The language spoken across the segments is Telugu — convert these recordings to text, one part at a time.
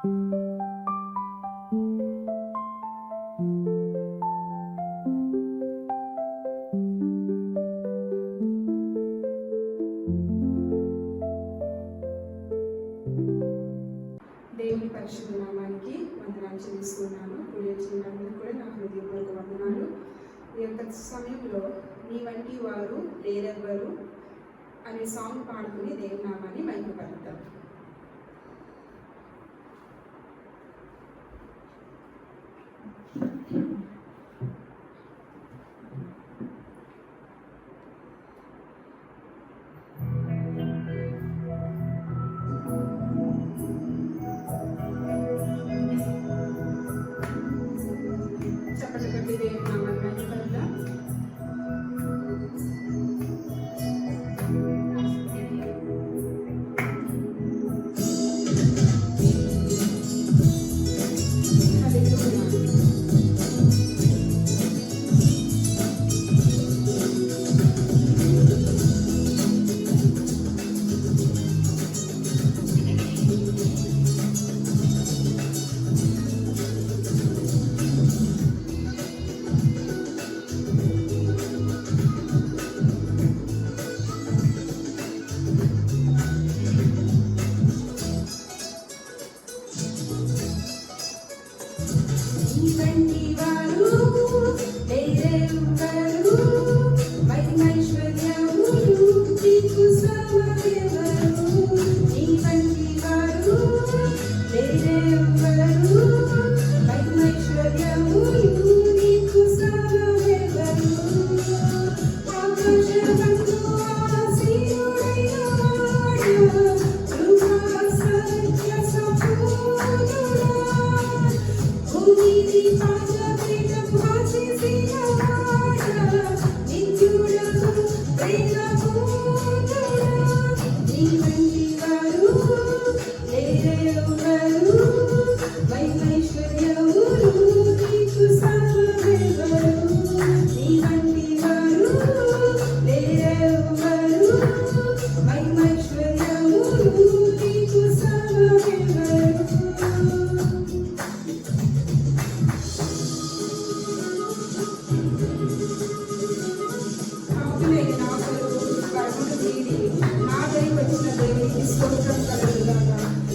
దేవుని పరిశుద్ధ నామానికి వందనాలు చెల్లిస్తున్నాను. కూడి వచ్చినందుకు కూడా నా హృదయపూర్వక వందనాలు. ఈ యొక్క సమయంలో నీ వంటి వారు లేరెవ్వరు అనే సాంగ్ పాడుకుని దేవుని నామాన్ని మహిమపడతాం.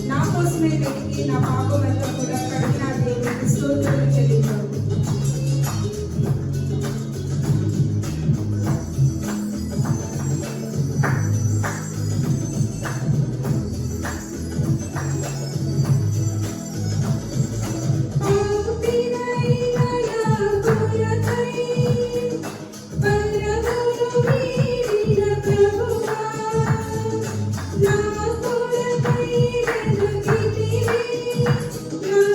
నా కోసమే వెతికి నా పాపమంతా కూడా కడిగిన దేవునికి స్తోత్రం చెల్లించాను. No.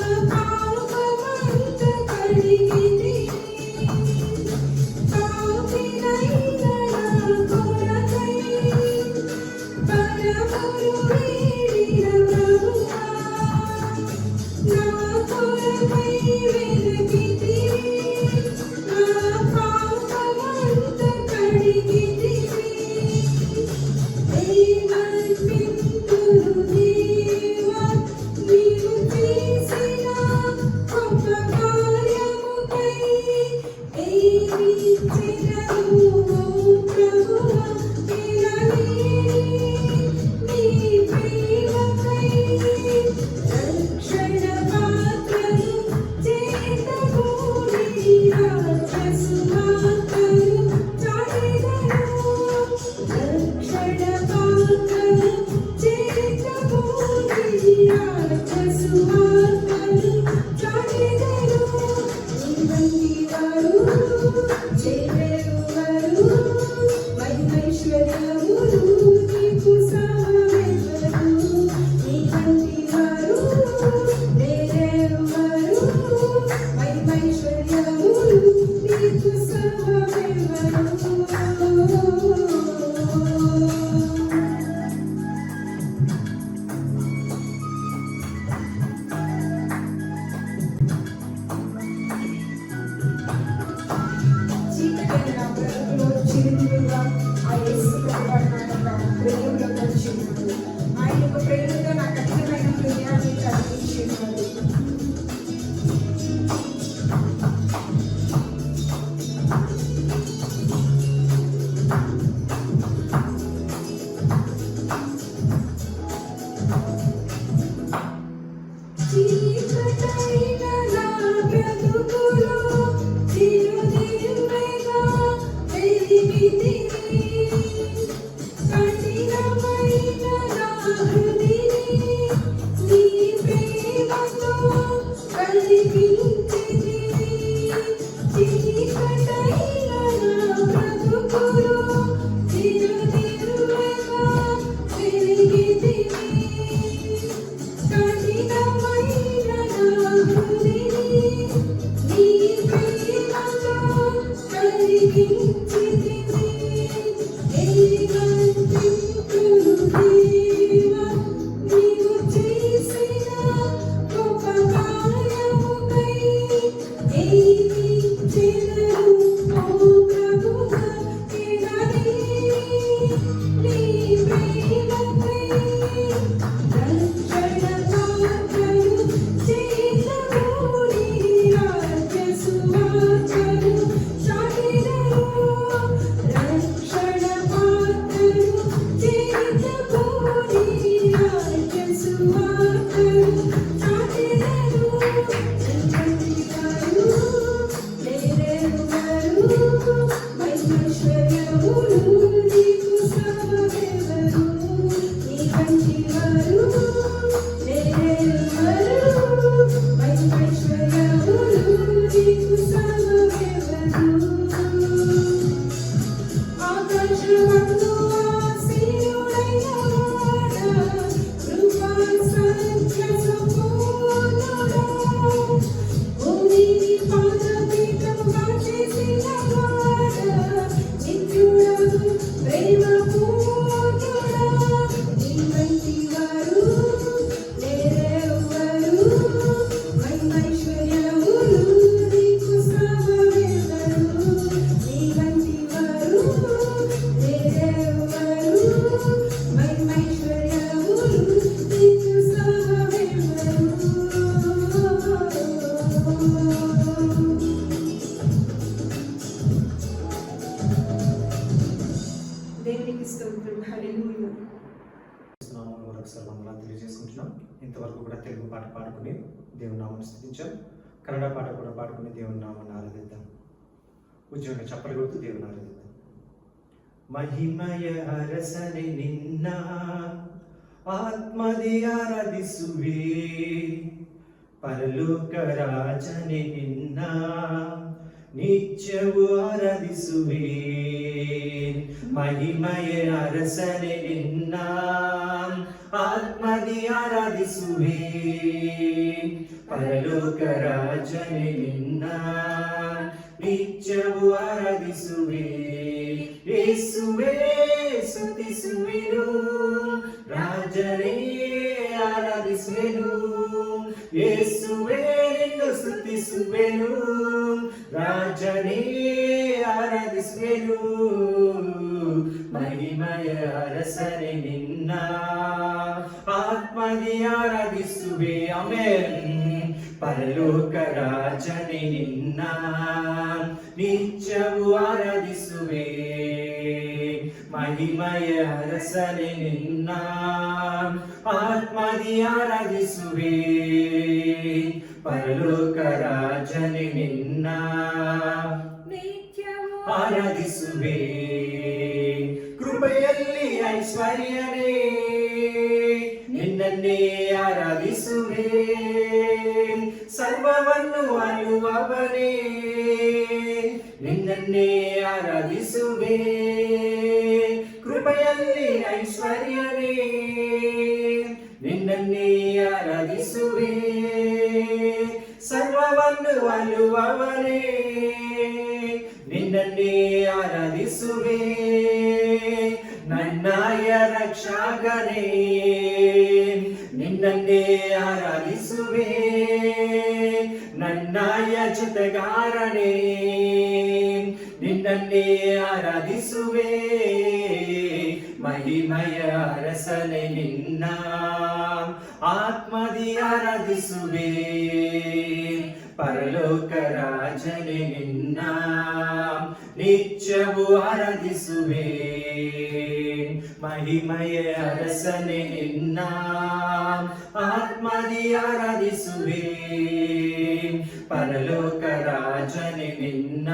తెలియజేసుకుంటున్నాం. ఇంతవరకు కూడా తెలుగు పాట పాడుకుని దేవుని నామాన్ని స్తుతించాం. కన్నడ పాట కూడా పాడుకుని దేవుని నామాన్ని ఆరాధిద్దాం. ఉద్యోగం చప్పలు కొడుతూ దేవుని ఆరాధిద్దాం. ಮಹಿಮಯ ಅರಸನೆ ನಿನ್ನ ಆತ್ಮದಿ ಆರಾಧಿಸುವೆ, ಪರಲೋಕ ರಾಜನೆ ನಿನ್ನ ನಿತ್ಯವೂ ಆರಾಧಿಸುವೆ. ಮಹಿಮಯ ಅರಸನೆ ನಿನ್ನ ಆತ್ಮದಿ ಆರಾಧಿಸುವೆ, ಪರಲೋಕ ರಾಜನೆ ನಿನ್ನ ನಿತ್ಯವೂ ಆರಾಧಿಸುವೆ. ಯೇಸುವೇ ಸ್ತುತಿಸುವೆನು, ರಾಜನೇ ಆರಾಧಿಸುವೆನು. ಯೇಸುವೇ ನಿನ್ನು ಸ್ತುತಿಸುವೆನು, ರಾಜನೇ ಆರಾಧಿಸುವೆನು. ಮಹಿಮಯ ಅರಸನೆ ನಿನ್ನ ಆತ್ಮದಿ ಆರಾಧಿಸುವೆ. ಆಮೆನ್. ಪರಲೋಕ ರಾಜನೇ ನಿನ್ನ ನಿತ್ಯವೂ ಆರಾಧಿಸುವೆ. ಮಹಿಮಯ ಅರಸನೆ ನಿನ್ನ ಆತ್ಮದಿ ಆರಾಧಿಸುವೆ. ಪರಲೋಕ ರಾಜನೇ ನಿನ್ನ ಆರಾಧಿಸುವೆ. ಕೃಪೆಯಲ್ಲಿ ಐಶ್ವರ್ಯನೇ ನಿನ್ನನ್ನೇ ಆರಾಧಿಸುವೆ. ಸರ್ವವನ್ನು ಅಳುವವನೇ ನಿನ್ನನ್ನೇ ಆರಾಧಿಸುವೆ. ಕೃಪೆಯಲ್ಲಿ ಐಶ್ವರ್ಯನೇ ನಿನ್ನನ್ನೇ ಆರಾಧಿಸುವೆ. ಸರ್ವವನ್ನು ಅಳುವವನೇ ನಿನ್ನನ್ನೇ ಆರಾಧಿಸುವೆ. ನನ್ನಯ ರಕ್ಷಕನೇ ನಿನ್ನನ್ನೇ ಆರಾಧಿಸುವೆ. ನನ್ನಯ ಜೊತೆಗಾರನೇ ನಿನ್ನನ್ನೇ ಆರಾಧಿಸುವೆ. ಮಹಿಮಯ ಅರಸನೆ ನಿನ್ನ ಆತ್ಮದಿ ಆರಾಧಿಸುವೆ. ಪರಲೋಕ ರಾಜನೇ ನಿನ್ನ ನಿತ್ಯವೂ ಆರಾಧಿಸುವೆ. ಮಹಿಮಯ ಅರಸನೆ ನಿನ್ನ ಆತ್ಮದಿ ಆರಾಧಿಸುವೆ. ಪರಲೋಕ ರಾಜನೇ ನಿನ್ನ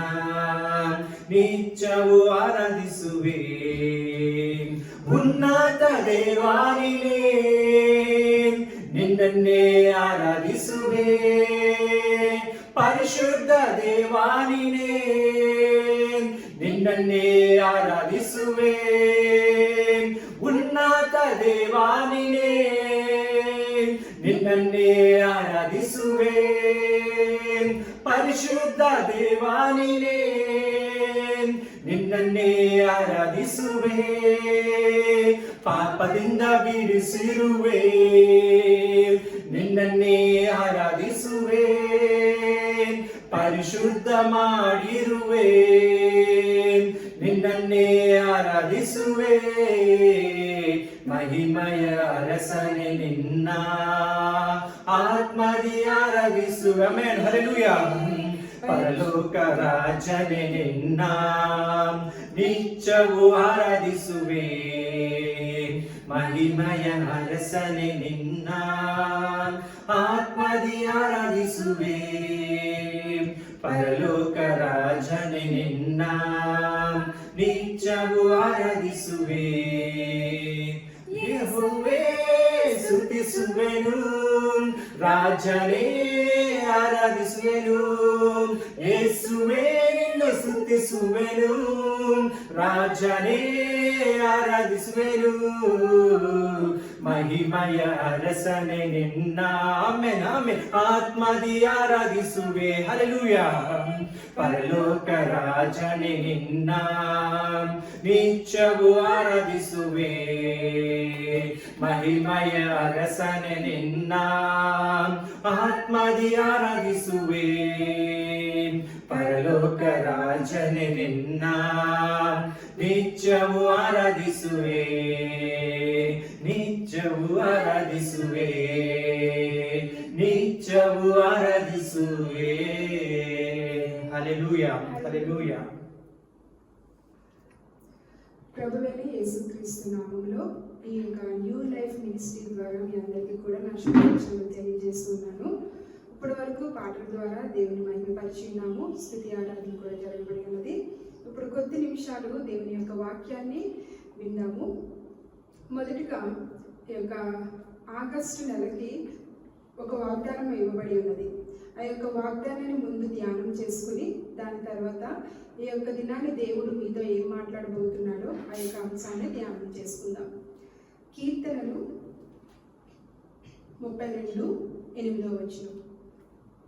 ನಿತ್ಯವೂ ಆರಾಧಿಸುವೆ. ಉನ್ನತ ದೇವಾನಿನೇ ನಿನ್ನನ್ನೇ ಆರಾಧಿಸುವೆ. ಪರಿಶುದ್ಧ ದೇವಾನಿನೇ ನಿನ್ನನ್ನೇ ಆರಾಧಿಸುವೆ. ಉನ್ನತ ದೇವಾನಿನೇ ನಿನ್ನನ್ನೇ ಆರಾಧಿಸುವೆ. ಪರಿಶುದ್ಧ ದೇವಾನಿನೇ ನಿನ್ನನ್ನೇ ಆರಾಧಿಸುವೆ. ಆರಾಧಿಸುವೆ, ಪಾಪದಿಂದ ಬಿಡಿಸಿರುವೆ, ನಿನ್ನನ್ನೇ ಆರಾಧಿಸುವೆ, ಪರಿಶುದ್ಧ ಮಾಡಿರುವೆ, ನಿನ್ನನ್ನೇ ಆರಾಧಿಸುವೆ, ಮಹಿಮಯ ಅರಸನೆ ನಿನ್ನ ಆತ್ಮದಿ ಆರಾಧಿಸುವೆ. Amen, hallelujah. ಪರಲೋಕ ರಾಜನೆ ನಿನ್ನ ನಿತ್ಯವೂ ಆರಾಧಿಸುವೆ, ಮಹಿಮಯ ಅರಸನೆ ನಿನ್ನ ಆತ್ಮದಿ ಆರಾಧಿಸುವೆ, ಪರಲೋಕ ರಾಜನೆ ನಿನ್ನ ನಿತ್ಯವೂ ಆರಾಧಿಸುವೆ. ಯೆಹೋವೇ ಸ್ತುತಿಸುವೆನು, ರಾಜನೇ ಆರಾಧಿಸುವೆನು, ಯೇಸುವೇ ನಿನ್ನ ಸ್ತುತಿಸುವೆನು, ರಾಜನೇ ಆರಾಧಿಸುವೆನು, ಮಹಿಮಯ ಅರಸನೆ ನಿನ್ನ ಆಮೆನ್ ಆಮೆನ್ ಆತ್ಮದಿ ಆರಾಧಿಸುವೆ. ಹಲ್ಲೆಲೂಯಾ. ಪರಲೋಕ ರಾಜನೇ ನಿನ್ನ ನಿತ್ಯವೂ ಆರಾಧಿಸುವೆ, ಮಹಿಮಯ ಅರಸನೆ ನಿನ್ನ ಆತ್ಮದಿ ಆರಾಧಿಸುವೆ, ಪರಲೋಕ ರಾಜನೆ ನಿನ್ನ ನಿತ್ಯವೂ ಆರಾಧಿಸುವೆ, ನಿತ್ಯವೂ ಆರಾಧಿಸುವೆ, ನಿತ್ಯವೂ ಆರಾಧಿಸುವೆ. హల్లెలూయా, హల్లెలూయా. ప్రభువైన యేసుక్రీస్తు నామములో ఈ యొక్క న్యూ లైఫ్ మినిస్ట్రీ ద్వారా మీ అందరికీ కూడా నా శుభాకాంక్షలు తెలియజేస్తున్నాను. ఇప్పటి వరకు పాటల ద్వారా దేవుని మహిమపరిచినాము, స్తుతి ఆరాధన కూడా జరగబడి ఉన్నది. ఇప్పుడు కొద్ది నిమిషాలు దేవుని యొక్క వాక్యాన్ని విందాము. మొదటిగా ఈ యొక్క ఆగస్టు నెలకి ఒక వాగ్దానం ఇవ్వబడి ఉన్నది. ఆ యొక్క వాగ్దానాన్ని ముందు ధ్యానం చేసుకుని దాని తర్వాత ఈ యొక్క దినాన్ని దేవుడు మీతో ఏం మాట్లాడబోతున్నాడో ఆ యొక్క అంశాన్ని ధ్యానం చేసుకుందాం. కీర్తనలు 32:8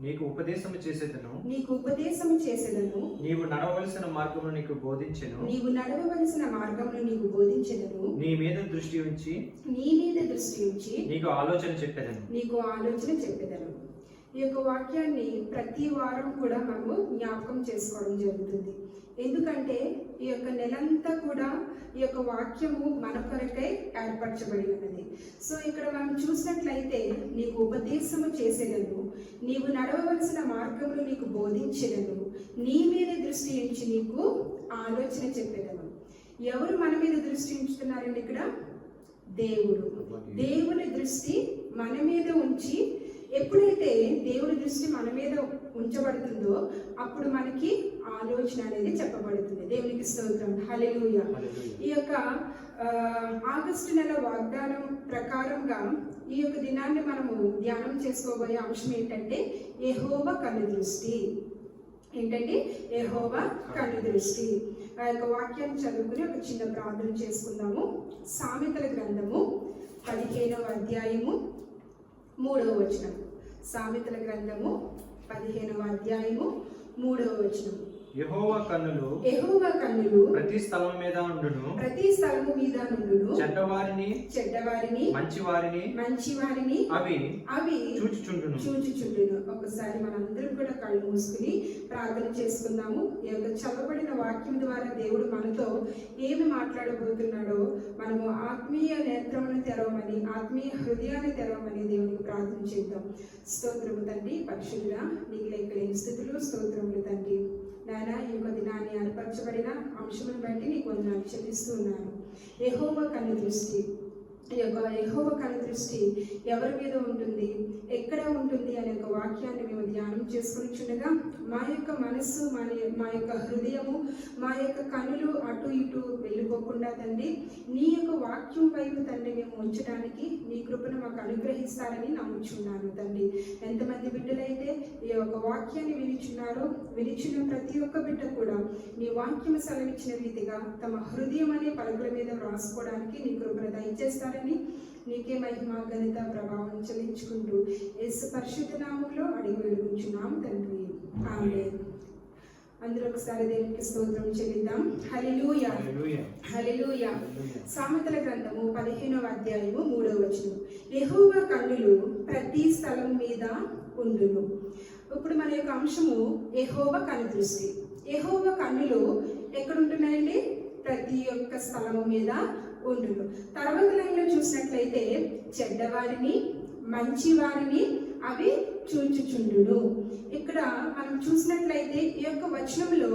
నీకు ఉపదేశము చేసేదను, నీకు ఉపదేశము చేసేదను, నీవు నడవవలసిన మార్గమును నీకు బోధించెను, నీవు నడవవలసిన మార్గమును నీకు బోధించెదను, నీ మీద దృష్టి ఉంచి నీకు ఆలోచన చెప్పెదను, నీకు ఆలోచన చెప్పెదను. ఈ యొక్క వాక్యాన్ని ప్రతి వారం కూడా మనము జ్ఞాపకం చేసుకోవడం జరుగుతుంది. ఎందుకంటే ఈ యొక్క నెలంతా కూడా ఈ యొక్క వాక్యము మన కొరకై ఏర్పరచబడి ఉన్నది. సో ఇక్కడ మనం చూసినట్లయితే నీకు ఉపదేశము చేసేదను, నీవు నడవవలసిన మార్గములు నీకు బోధించేదను, నీ మీద దృష్టి ఉంచి నీకు ఆలోచన చెప్పేదను. ఎవరు మన మీద దృష్టి ఉంచుతున్నారండి? ఇక్కడ దేవుడు. దేవుని దృష్టి మన మీద ఉంచి, ఎప్పుడైతే దేవుని దృష్టి మన మీద ఉంచబడుతుందో అప్పుడు మనకి ఆలోచన అనేది చెప్పబడుతుంది. దేవునికి స్తోత్రం, హల్లెలూయా. ఈ యొక్క ఆగస్టు నెల వాగ్దానం ప్రకారంగా ఈ యొక్క దినాన్ని మనము ధ్యానం చేసుకోబోయే అంశం ఏంటంటే యెహోవా కనుదృష్టి. ఏంటంటే యెహోవా కనుదృష్టి. ఆ యొక్క వాక్యాన్ని చదువుకుని ఒక చిన్న ప్రార్థన చేసుకుందాము. సామెతల గ్రంథము 15వ అధ్యాయము 3వ వచనం. సామెతల గ్రంథము 15వ అధ్యాయము 3వ వచనం. యెహోవా కన్నులు ప్రతి స్థలం మీద ఉండును, ప్రతి స్థలము మీద నుండును, చెడ్డవారిని మంచివారిని అవి చూచుచుండును. ఒకసారి మనందరం కూడా కళ్ళు మూసుకుని ప్రార్థన చేసుకుందాము. ఈ యొక్క చదవబడిన వాక్యం ద్వారా దేవుడు మనతో ఏమి మాట్లాడబోతున్నాడో మనము ఆత్మీయ నేత్రమును తెరవమని, ఆత్మీయ హృదయాన్ని తెరవమని దేవునికి ప్రార్థన చేద్దాం. స్తోత్రము తండ్రి, పరిశుద్ధుడా, నీకు లెక్కలేని స్థుతులు, స్తోత్రములు తండ్రి. నాయన, ఈ యొక్క దినాన్ని ఏర్పరచబడిన అంశమును బట్టి నీకు వందనాలు చెల్లిస్తూ ఉన్నాను. యెహోవా కనుదృష్టి, ఈ యొక్క యెహోవా కనుదృష్టి ఎవరి మీద ఉంటుంది, ఎక్కడ ఉంటుంది అనే ఒక వాక్యాన్ని మేము ధ్యానం చేసుకుని చుండగా మా యొక్క మనస్సు, మా యొక్క హృదయము, మా యొక్క కనులు అటు ఇటు వెళ్ళిపోకుండా తండ్రి నీ యొక్క వాక్యం వైపు తండ్రి మేము ఉంచడానికి నీ కృపను మాకు అనుగ్రహిస్తారని నమ్ముచున్నాను తండ్రి. ఎంతమంది బిడ్డలైతే ఈ యొక్క వాక్యాన్ని వినిచున్న ప్రతి ఒక్క బిడ్డ కూడా నీ వాక్యం సెలవిచ్చిన రీతిగా తమ హృదయం అనే పలుకుల మీద వ్రాసుకోవడానికి నీ కృపను దయచేస్తారని నీకే మహిమ, ఘనత, ప్రభావం చెల్లించుకుంటూ యేసు పరిశుద్ధ నామములో అడిగి వేడుకుంటున్నాం తండ్రి, ఆమేన్. అందరూ ఒకసారి దేవునికి స్తోత్రం చెల్లిద్దాం. హల్లెలూయా, హల్లెలూయా. సామెతల గ్రంథము 15వ అధ్యాయము 3వ వచనం. యెహోవా కన్నులు ప్రతి స్థలం మీద ఉండును. ఇప్పుడు మన యొక్క అంశము యెహోవా కనుదృష్టి. యెహోవా కన్నులు ఎక్కడ ఉంటున్నాయండి? ప్రతి ఒక్క స్థలము మీద ఉండును. తర్వాత లైన్లో చూసినట్లయితే చెడ్డవారిని మంచి వారిని అవి చూచుచుండును. ఇక్కడ మనం చూసినట్లయితే ఈ యొక్క వచనంలో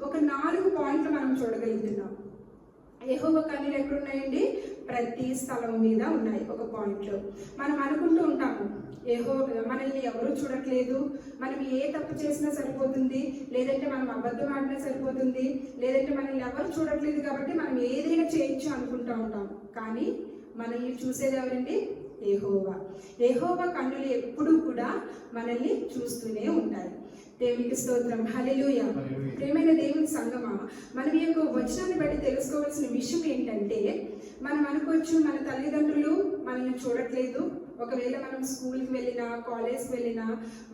ఒక 4 పాయింట్లు మనం చూడగలుగుతున్నాం. యెహోవా కన్నులు ఎక్కడున్నాయండి? ప్రతి స్థలం మీద ఉన్నాయి. ఒక పాయింట్లో మనం అనుకుంటూ ఉంటాము, మనల్ని ఎవరు చూడట్లేదు, మనం ఏ తప్పు చేసినా సరిపోతుంది, లేదంటే మనం అబద్ధం ఆడినా సరిపోతుంది, లేదంటే మనల్ని ఎవరు చూడట్లేదు కాబట్టి మనం ఏదైనా చేయొచ్చు అనుకుంటూ ఉంటాం. కానీ మనల్ని చూసేది ఎవరండి? యెహోవా. యెహోవా కన్నులు ఎప్పుడూ కూడా మనల్ని చూస్తూనే ఉంటాయి. దేవునికి స్తోత్రం. హల్లెలూయా. ప్రియమైన దేవుని సంగమా, మనం ఈ యొక్క వచనాన్ని బట్టి తెలుసుకోవాల్సిన విషయం ఏంటంటే, మనం అనుకోవచ్చు మన తల్లిదండ్రులు మనల్ని చూడట్లేదు. ఒకవేళ మనం స్కూల్కి వెళ్ళినా, కాలేజ్కి వెళ్ళినా,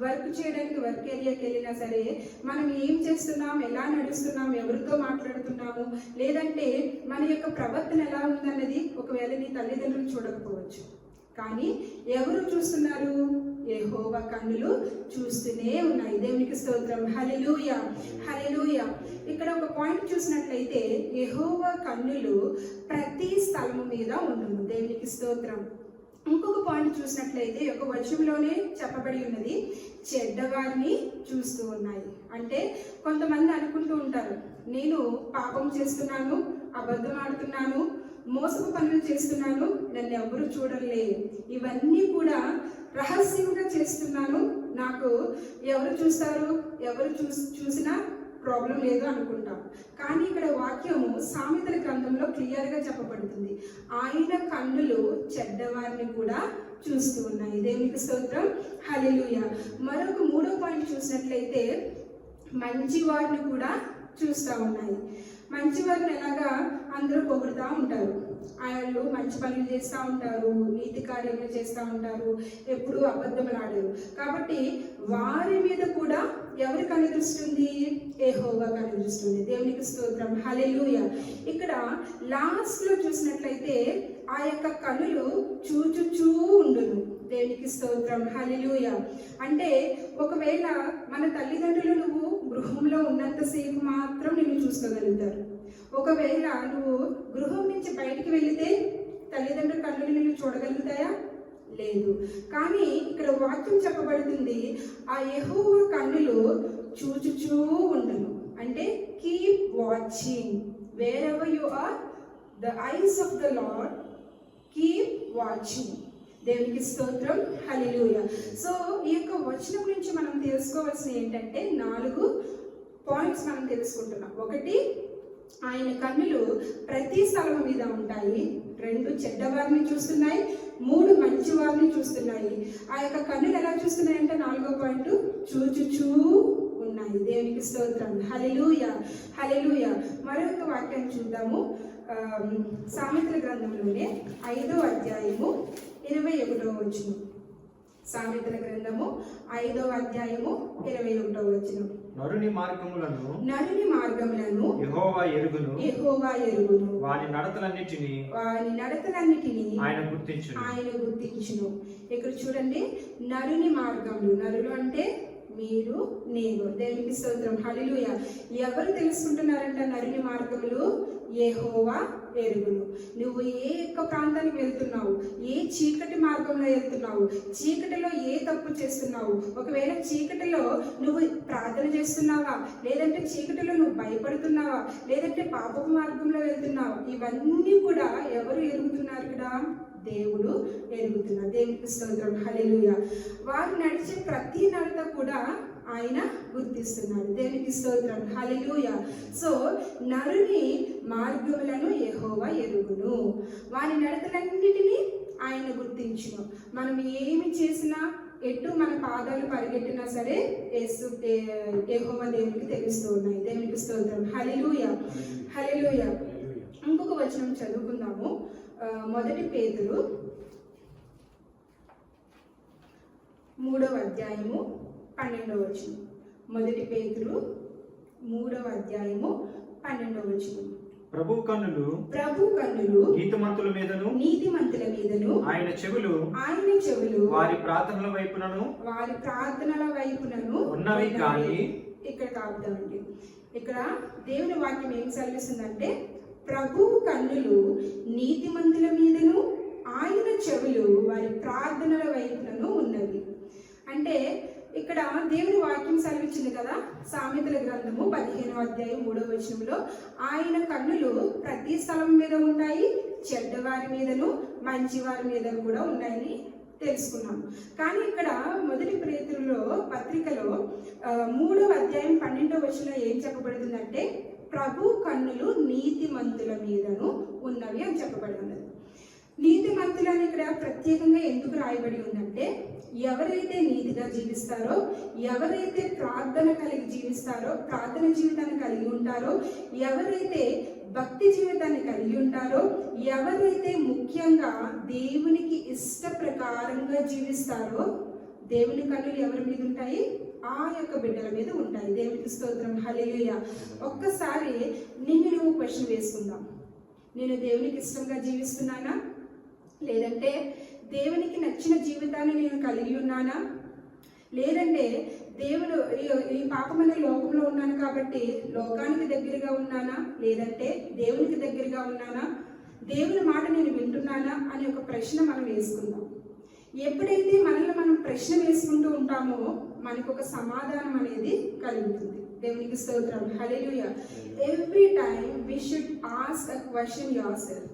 వర్క్ చేయడానికి వర్క్ ఏరియాకి వెళ్ళినా సరే, మనం ఏం చేస్తున్నాం, ఎలా నడుస్తున్నాం, ఎవరితో మాట్లాడుతున్నాము, లేదంటే మన యొక్క ప్రవర్తన ఎలా ఉందన్నది ఒకవేళ నీ తల్లిదండ్రులు చూడకపోవచ్చు. కానీ ఎవరు చూస్తున్నారు? యెహోవా కన్నులు చూస్తూనే ఉన్నాయి. దేవునికి స్తోత్రం. హల్లెలూయా, హల్లెలూయా. ఇక్కడ ఒక పాయింట్ చూసినట్లయితే యెహోవా కన్నులు ప్రతి స్థలము మీద ఉండును. దేవునికి స్తోత్రం. ఇంకొక పాయింట్ చూసినట్లయితే ఒక వచనంలోనే చెప్పబడి ఉన్నది, చెడ్డవారిని చూస్తూ ఉన్నాయి. అంటే కొంతమంది అనుకుంటూ ఉంటారు, నేను పాపం చేస్తున్నాను, అబద్ధం ఆడుతున్నాను, మోసపు పనులు చేస్తున్నాను, నన్ను ఎవరు చూడలే, ఇవన్నీ కూడా రహస్యంగా చేస్తున్నాను, నాకు ఎవరు చూస్తారు, ఎవరు చూసినా ప్రాబ్లం లేదు అనుకుంటాం. కానీ ఇక్కడ వాక్యము సామెతల గ్రంథంలో క్లియర్గా చెప్పబడుతుంది, ఆయన కన్నులు చెడ్డవారిని కూడా చూస్తూ ఉన్నాయి. దేవునికి స్తోత్రం. హల్లెలూయా. మరొక 3వ పాయింట్ చూసినట్లయితే మంచి వారిని కూడా చూస్తూ ఉన్నాయి. మంచి వారిని ఎలాగా అందరూ పొగుడుతూ ఉంటారు, వాళ్ళు మంచి పనులు చేస్తూ ఉంటారు, నీతి కార్యములు చేస్తూ ఉంటారు, ఎప్పుడూ అబద్ధములు ఆడరు. కాబట్టి వారి మీద కూడా ఎవరి కనుదృష్టి? యెహోవా కనుదృష్టి. దేవునికి స్తోత్రం. హల్లెలూయా. ఇక్కడ లాస్ట్లో చూసినట్లయితే ఆ యొక్క కనులు చూచుచూ ఉండును. దేవునికి స్తోత్రం. హల్లెలూయా. అంటే ఒకవేళ మన తల్లిదండ్రులు నువ్వు గృహంలో ఉన్నంతసేపు మాత్రం నిన్ను చూసుకోగలుగుతారు. ఒకవేళ నువ్వు గృహం నుంచి బయటికి వెళితే తల్లిదండ్రుల కన్నులు నిన్ను చూడగలుగుతాయా? లేదు. కానీ ఇక్కడ వాక్యం చెప్పబడుతుంది, ఆ యెహోవా కన్నులు చూచుచూ ఉండును. అంటే keep watching wherever you are, the eyes of the Lord keep watching. దేవునికి స్తోత్రం. హల్లెలూయా. సో ఈ యొక్క వచనం నుంచి మనం తెలుసుకోవాల్సిన ఏంటంటే 4 పాయింట్స్ మనం తెలుసుకుంటున్నాం. 1, ఆయన కన్నులు ప్రతి స్థలం మీద ఉంటాయి. 2, చెడ్డవారిని చూస్తున్నాయి. 3, మంచి వారిని చూస్తున్నాయి. ఆ యొక్క కన్నులు ఎలా చూస్తున్నాయంటే 4వ పాయింట్, చూచుచూ ఉన్నాయి. దేవునికి స్తోత్రం. హల్లెలూయా, హల్లెలూయా. మరొక వాక్యాన్ని చూద్దాము. సామెతల గ్రంథంలోనే 5వ అధ్యాయము 21వ వచనం. సామెతల గ్రంథము 5వ అధ్యాయము 21వ వచనం. నరుని మార్గములను యెహోవా ఎరుగును, వాని నడతలన్నిటిని ఆయన గుర్తించును. ఇక్కడ చూడండి, నరుని మార్గములు. నరులు అంటే మీరు, నేను. దేవునికి స్తోత్రం. హల్లెలూయా. ఎవరు తెలుసుకుంటున్నారంట నరుని మార్గములు? యెహోవా ఎరుగును. నువ్వు ఏ యొక్క ప్రాంతానికి వెళ్తున్నావు, ఏ చీకటి మార్గంలో వెళ్తున్నావు, చీకటిలో ఏ తప్పు చేస్తున్నావు, ఒకవేళ చీకటిలో నువ్వు ప్రార్థన చేస్తున్నావా, లేదంటే చీకటిలో నువ్వు భయపడుతున్నావా, లేదంటే పాపపు మార్గంలో వెళ్తున్నావా, ఇవన్నీ కూడా ఎవరు ఎరుగుతున్నారు? ఇక్కడ దేవుడు ఎరుగుతున్నారు. దేవునికి స్తోత్రం. హల్లెలూయా. వారు నడిచే ప్రతి నడత కూడా ఆయన గుర్తిస్తున్నాడు. దేవునికి స్తోత్రం. హల్లెలూయా. సో నరుని మార్గములను యెహోవా ఎరుగును, వాని నడతలన్నిటినీ ఆయన గుర్తించును. మనం ఏమి చేసినా, ఎటు మన పాదాలు పరిగెట్టినా సరే యెహోవా దేవునికి తెలుస్తూ ఉన్నాయి. దేవునికి స్తోత్రం. హల్లెలూయా, హల్లెలూయా. ఇంకొక వచనం చదువుకుందాము. 1 పేతురు 3వ అధ్యాయము 12వ వచనం. 1 పేతురు 3వ అధ్యాయము 12వ వచనం. ప్రభు కన్నులు నీతిమంతుల మీదను ఆయన చెవులు వారి ప్రార్థనల వైపునను ఉన్నవి కానీ. ఇక్కడ కాపుదామండి. ఇక్కడ దేవుని వాక్యం ఏం సెలవిస్తుందంటే ప్రభువు కన్నులు నీతిమంతుల మీదను ఆయన చెవులు వారి ప్రార్థనల వైపునను ఉన్నవి. అంటే ఇక్కడ దేవుని వాక్యం సెలవిచ్చింది కదా, సామెతల గ్రంథము 15వ అధ్యాయం 3వ వచనంలో ఆయన కన్నులు ప్రతి స్థలం మీద ఉన్నాయి, చెడ్డవారి మీదను మంచివారి మీద కూడా ఉన్నాయని తెలుసుకున్నాం. కానీ ఇక్కడ 1 పేతురులో పత్రికలో 3వ అధ్యాయం 12వ వచనంలో ఏం చెప్పబడుతుందంటే ప్రభు కన్నులు నీతిమంతుల మీదను ఉన్నవి అని చెప్పబడి ఉన్నది. నీతిమంతులని ఇక్కడ ప్రత్యేకంగా ఎందుకు రాయబడి ఉందంటే ఎవరైతే నీతిగా జీవిస్తారో, ఎవరైతే ప్రార్థన జీవితాన్ని కలిగి ఉంటారో, ఎవరైతే భక్తి జీవితాన్ని కలిగి ఉంటారో, ఎవరైతే ముఖ్యంగా దేవునికి ఇష్ట ప్రకారంగా జీవిస్తారో దేవుని కన్నులు ఎవరి మీద ఉంటాయి? ఆ యొక్క బిడ్డల మీద ఉంటాయి. దేవునికి స్తోత్రం, హల్లెలూయా. ఒక్కసారి నువ్వు క్వశ్చన్ వేసుకుందాం. నేను దేవునికి ఇష్టంగా జీవిస్తున్నానా, లేదంటే దేవునికి నచ్చిన జీవితాన్ని నేను కలిగి ఉన్నానా, లేదంటే దేవుడు ఈ పాపమనే లోకంలో ఉన్నాను కాబట్టి లోకానికి దగ్గరగా ఉన్నానా, లేదంటే దేవునికి దగ్గరగా ఉన్నానా, దేవుని మాట నేను వింటున్నానా అనే ఒక ప్రశ్న మనం వేసుకుందాం. ఎప్పుడైతే మనల్ని మనం ప్రశ్న వేసుకుంటూ ఉంటామో మనకు ఒక సమాధానం అనేది కలుగుతుంది. దేవునికి స్తోత్రం, hallelujah. Every time we should ask a question yourself,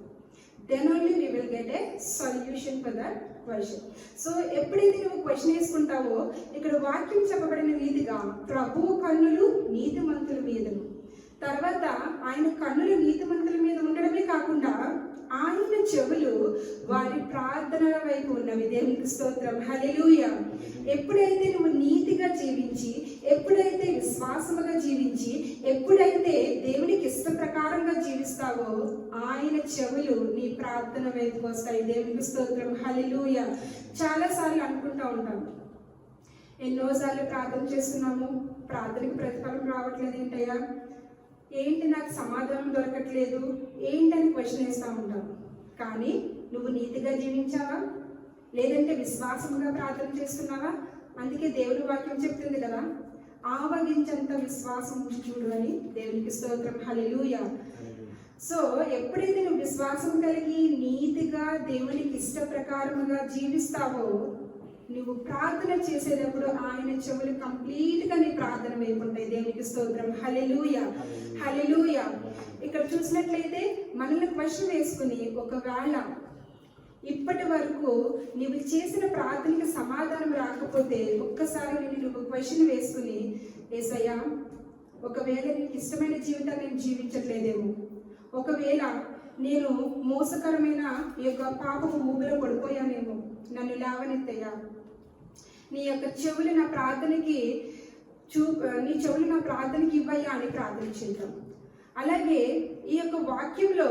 then only we will get a solution for that question. So ఎప్పుడైతే నువ్వు క్వశ్చన్ వేసుకుంటావో ఇక్కడ వాక్యం చెప్పబడిన రీతిగా ప్రభువు కన్నులు నీతిమంతుల మీదను, తర్వాత ఆయన కన్నులు నీతిమంతుల మీద ఉండడమే కాకుండా ఆయన చెవులు వారి ప్రార్థనల వైపు ఉన్నవి. దేవునికి స్తోత్రం, హల్లెలూయా. ఎప్పుడైతే నువ్వు నీతిగా జీవించి, ఎప్పుడైతే విశ్వాసముగా జీవించి, ఎప్పుడైతే దేవునికి ఇష్ట ప్రకారంగా జీవిస్తావో ఆయన చెవులు నీ ప్రార్థన వైపుకి వస్తాయి. దేవునికి స్తోత్రం, హల్లెలూయా. చాలాసార్లు అనుకుంటూ ఉంటాము, ఎన్నోసార్లు ప్రార్థన చేస్తున్నాము, ప్రార్థనకి ప్రతిఫలం రావట్లేదు ఏంటయ్యా, ఏంటి నాకు సమాధానం దొరకట్లేదు ఏంటని క్వశ్చన్ వేస్తూ ఉంటావు. కానీ నువ్వు నీతిగా జీవించావా, లేదంటే విశ్వాసంగా ప్రార్థన చేస్తున్నావా? అందుకే దేవుని వాక్యం చెప్తుంది కదా, ఆవగించంత విశ్వాసం చూడు అని. దేవునికి స్తోత్రం, హల్లెలూయా. సో ఎప్పుడైతే నువ్వు విశ్వాసం కలిగి నీతిగా దేవునికి ఇష్ట ప్రకారముగా జీవిస్తావో నువ్వు ప్రార్థన చేసేటప్పుడు ఆయన చెవులు కంప్లీట్గా నీ ప్రార్థన వైపు ఉంటాయి. దేవునికి స్తోత్రం, హల్లెలూయా, హల్లెలూయా. ఇక్కడ చూసినట్లయితే మనల్ని క్వశ్చన్ వేసుకుని ఒకవేళ ఇప్పటి వరకు నువ్వు చేసిన ప్రార్థనకి సమాధానం రాకపోతే ఒక్కసారి నువ్వు క్వశ్చన్ వేసుకుని, యేసయ్యా ఒకవేళ నీకు ఇష్టమైన జీవితాన్ని నేను జీవించట్లేదేమో, ఒకవేళ నేను మోసకరమైన ఈ యొక్క పాపపు ఊబిలో పడిపోయానేమో, నన్ను లేవనెత్తయ్యా, నీ యొక్క చెవులు నా ప్రార్థనకి ఇవ్వయ్యా అని ప్రార్థన చేద్దాం. అలాగే ఈ యొక్క వాక్యంలో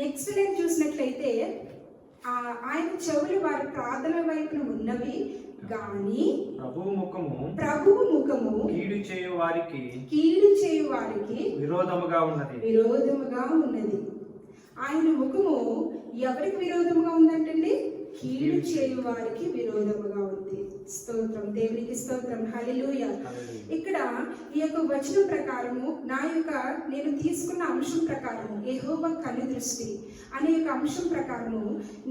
నెక్స్ట్ లైన్ చూసినట్లయితే ఆయన చెవులు వారి ప్రార్థన వైపున ఉన్నవి గాని ప్రభువు ముఖము కీడు చేయు వారికి విరోధముగా ఉన్నది. ఆయన ముఖము ఎవరికి విరోధముగా ఉందంటండి? కీడు చేయు వారికి విరోధముగా ఉంది. స్తోత్రం, దేవునికి స్తోత్రం, హల్లెలూయా. ఇక్కడ ఈ యొక్క వచనం ప్రకారము నేను తీసుకున్న అంశం ప్రకారము యెహోవా కనుదృష్టి అనే యొక్క అంశం ప్రకారము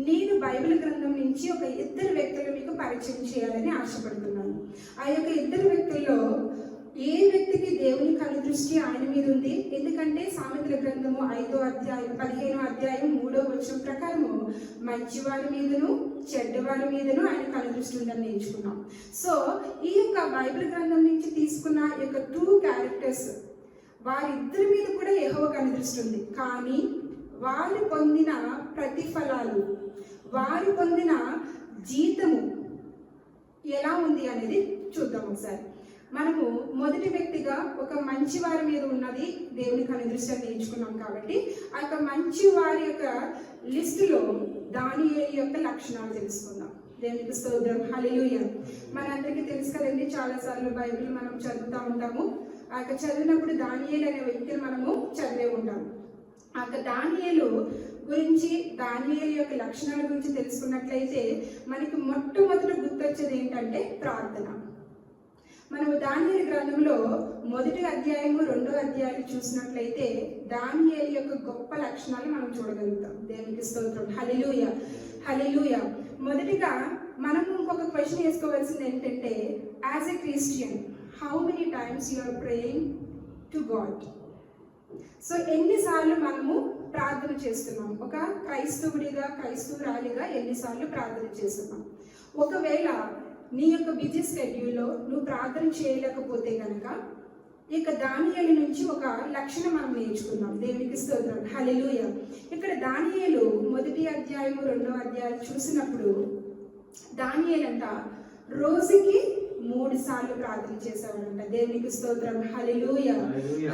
నేను బైబిల్ గ్రంథం నుంచి ఒక 2 వ్యక్తులు మీకు పరిచయం చేయాలని ఆశపడుతున్నాను. ఆ యొక్క 2 వ్యక్తుల్లో ఏ వ్యక్తికి దేవుని కనుదృష్టి ఆయన మీద ఉంది? ఎందుకంటే సామెతల గ్రంథము 5వ అధ్యాయం 15వ అధ్యాయం 3వ వచనం ప్రకారము మంచివారి మీదను చెడ్డవారి మీదను ఆయన కనుదృష్టి ఉందని నేర్చుకున్నాం. సో ఈ యొక్క బైబిల్ గ్రంథం నుంచి తీసుకున్న ఈ యొక్క 2 క్యారెక్టర్స్ వారిద్దరి మీద కూడా యెహోవా కనుదృష్టి ఉంది. కానీ వారు పొందిన ప్రతిఫలాలు, వారు పొందిన జీతము ఎలా ఉంది అనేది చూద్దాం ఒకసారి. మనము మొదటి వ్యక్తిగా ఒక మంచి వారి మీద ఉన్నది దేవుని కనుదృష్టి నేర్చుకున్నాం కాబట్టి ఆ యొక్క మంచి వారి యొక్క లిస్టులో దానియేలు యొక్క లక్షణాలు తెలుసుకుందాం. దేవునికి స్తోత్రం, హల్లెలూయా. మనందరికీ తెలుసు కదండి, చాలాసార్లు బైబిల్ మనం చదువుతూ ఉంటాము. ఆ యొక్క చదివినప్పుడు దానియేలు అనే వ్యక్తిని మనము చదివే ఉంటాం. ఆ యొక్క దానియేలు గురించి, దానియేలు యొక్క లక్షణాల గురించి తెలుసుకున్నట్లయితే మనకి మొట్టమొదట గుర్తొచ్చేది ఏంటంటే ప్రార్థన. మనము దానియేలు గ్రంథంలో 1వ అధ్యాయము 2వ అధ్యాయాలు చూసినట్లయితే దానియేలు యొక్క గొప్ప లక్షణాలు మనం చూడగలుగుతాం. దేవునికి స్తోత్రం. హల్లెలూయా, హల్లెలూయా. మొదటిగా మనము ఇంకొక క్వశ్చన్ వేసుకోవాల్సింది ఏంటంటే, as a Christian how many times you are praying to God? So ఎన్నిసార్లు మనము ప్రార్థన చేస్తున్నాం? ఒక క్రైస్తవుడిగా, క్రైస్తవురాలిగా ఎన్నిసార్లు ప్రార్థన చేస్తున్నాం? ఒకవేళ నీ యొక్క బిజీ స్కెడ్యూల్లో నువ్వు ప్రార్థన చేయలేకపోతే కనుక ఇక దానియేలు నుంచి ఒక లక్షణం మనం నేర్చుకుందాం. దేవునికి స్తోత్రం. హల్లెలూయా. ఇక్కడ దానియేలు 1వ అధ్యాయము 2వ అధ్యాయాలు చూసినప్పుడు దానియేలు అంట రోజుకి 3 సార్లు ప్రార్థన చేసేవాడంట. దేవునికి స్తోత్రం. హల్లెలూయా,